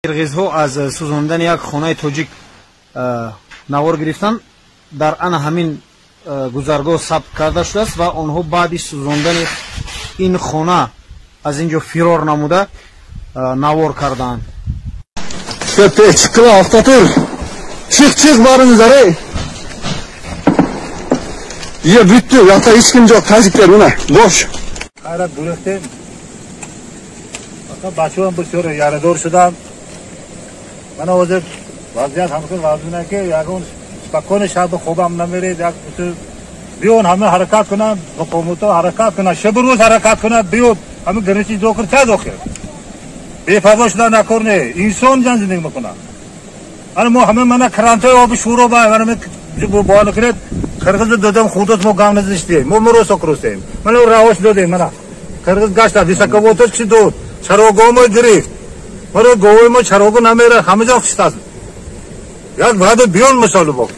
қирғизҳо аз сӯзондани як хонаи тоҷик навор гирифтанд. дар ана ҳамин гузаргоҳ сабт карда шудааст ва онҳо баъди сӯзондани ин хона аз ин ҷо фирор намуда навор кардаанд. Çıkla Atatürk. Çık barınızları. Ya bitti. Yata hiç kim yok. Tazikler buna. Boş. Hayrat bıraktım. Hatta başıvan bu soru yarador şudan. Bana o zaman vaziyat hamkır vaziyatına ki yakın spakonu şahı khobam namere yak biyon hame harakat kuna hukumeto harakat kuna şebruz harakat kuna biyon hame gerici doktor çay doktor. Befazoşlar nakorne insan can zindagi mikuna. Ana mo hame mana karantoy obi shuro ba mana bu boğalıkret Kırgız dedem xudos mo gamnız işte. Mo moroso krusem. Mana raoş dedem mana. Kırgız gaçta disakavotos ki dod. Charogomo girif. Mara govoymo charogo namera hamiza xistas. Yak vada biyon misalı bok.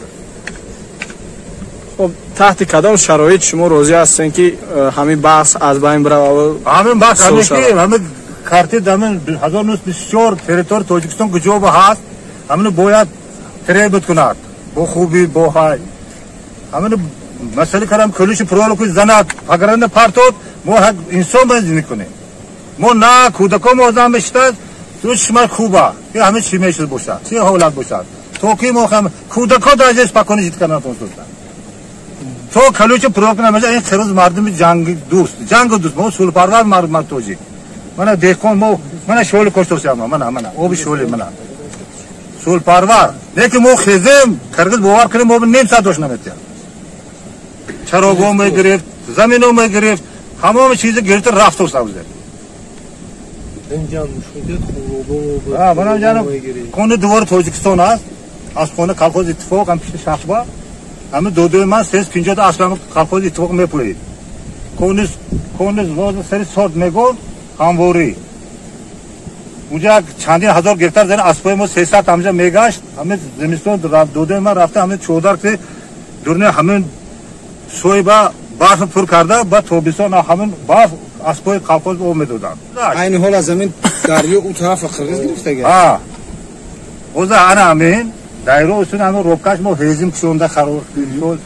خب تحت کدام شرایط شما راضی هستین که همین بحث از بین بره و همین بحث همین کارتی دامن 1924 تریتور توجیکستان گجوب هست همین باید تریبت کند با خوبی با های همین مسئله کردم کلیش پرولو که زند پگرند پارتود ما انسان باید نکنه ما نه کودکان موزم بشتد تو شما خوبه که همین چی میشه باشد چی حالت باشد تو کی ما هم کودکان درجهش پاکنی جیت کنن تونستن تو کلوچ پروگرام میشه این خرز مردم جنگ دوست ما سول پرواز مرد توجی من دیکن من شول کوشتوسم من او بی شول من سول پرواز لیکن ما خزم کرگز باور کنیم ما نیم ساعت دوش نمیتیم چراغو می گرفت زمینو می گرفت تمام چیز گرفت رفت و سوزه من جانم کنه دوار توجیکستان است از کنه کالخوز اتفاق هم پیش شخبا همه دو من سیز پینجاد اصلا کالخوز اتفاق میپوید کنیز واز سری سورد میگو هموری اونجا چندین هزار گرفتار زن اسپای ما 300 همجا میگشت همه زمستون دو من رفته همه چودار که دورنه همین سوی با برف پر کرده با توبیسان همین برف اسپای کالخوز او میدودن این حال زمین دریا اون طرف قرغیز گرفته گرفت ها اوزا انا همین دایره اصلا همه روبکش ما هیزیم کشونده خراب شد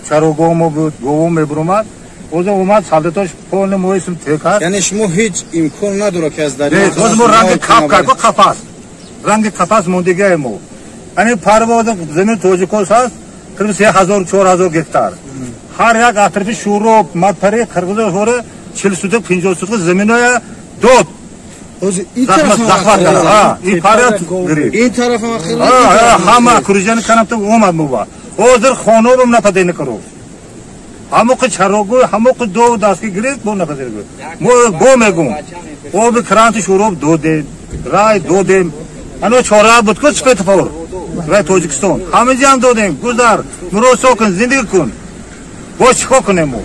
چراگاه ما بود گوهم میبرومد اوزا اومد سالتاش پول مویسم تکر یعنی شما هیچ امکان نداره که از دریا نه اوز ما رنگ کپ کرد کپاس رنگ کپاس موندگی ما یعنی پرواز زمین توجیکوس هست کریب 3000 4000 گکتار هر یک اطرافی شورو مدپری خرگوزه هوره 40 سوتک 50 سوتک زمینای دود این طرف این طرف همه کریجان کنم تو اومد موبا اوزر خانو بم نپده نکرو همو که چراغو همو که دو دستی گرفت بو نپده نکرو مو بو میگم او به کرانت شروع دو دیم رای دو دیم انو چورا بود کچ پیت فور رای توجیکستان همه جان دو دیم گذار مرو سوکن زندگی کن باش کنیم